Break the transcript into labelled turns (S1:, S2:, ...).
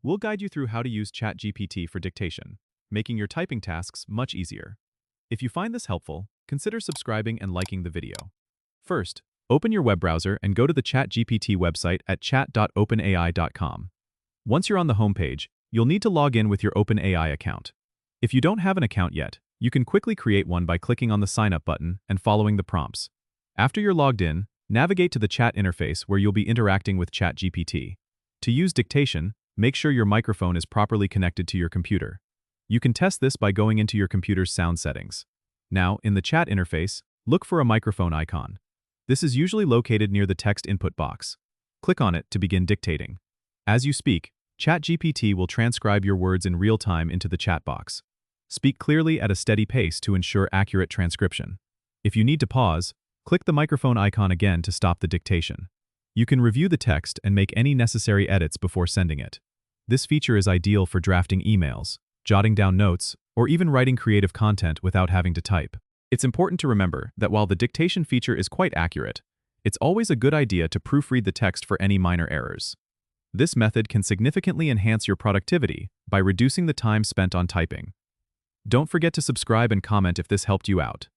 S1: We'll guide you through how to use ChatGPT for dictation, making your typing tasks much easier. If you find this helpful, consider subscribing and liking the video. First, open your web browser and go to the ChatGPT website at chat.openai.com. Once you're on the homepage, you'll need to log in with your OpenAI account. If you don't have an account yet, you can quickly create one by clicking on the Sign Up button and following the prompts. After you're logged in, navigate to the chat interface where you'll be interacting with ChatGPT. To use dictation, make sure your microphone is properly connected to your computer. You can test this by going into your computer's sound settings. Now, in the chat interface, look for a microphone icon. This is usually located near the text input box. Click on it to begin dictating. As you speak, ChatGPT will transcribe your words in real time into the chat box. Speak clearly at a steady pace to ensure accurate transcription. If you need to pause, click the microphone icon again to stop the dictation. You can review the text and make any necessary edits before sending it. This feature is ideal for drafting emails, jotting down notes, or even writing creative content without having to type. It's important to remember that while the dictation feature is quite accurate, it's always a good idea to proofread the text for any minor errors. This method can significantly enhance your productivity by reducing the time spent on typing. Don't forget to subscribe and comment if this helped you out.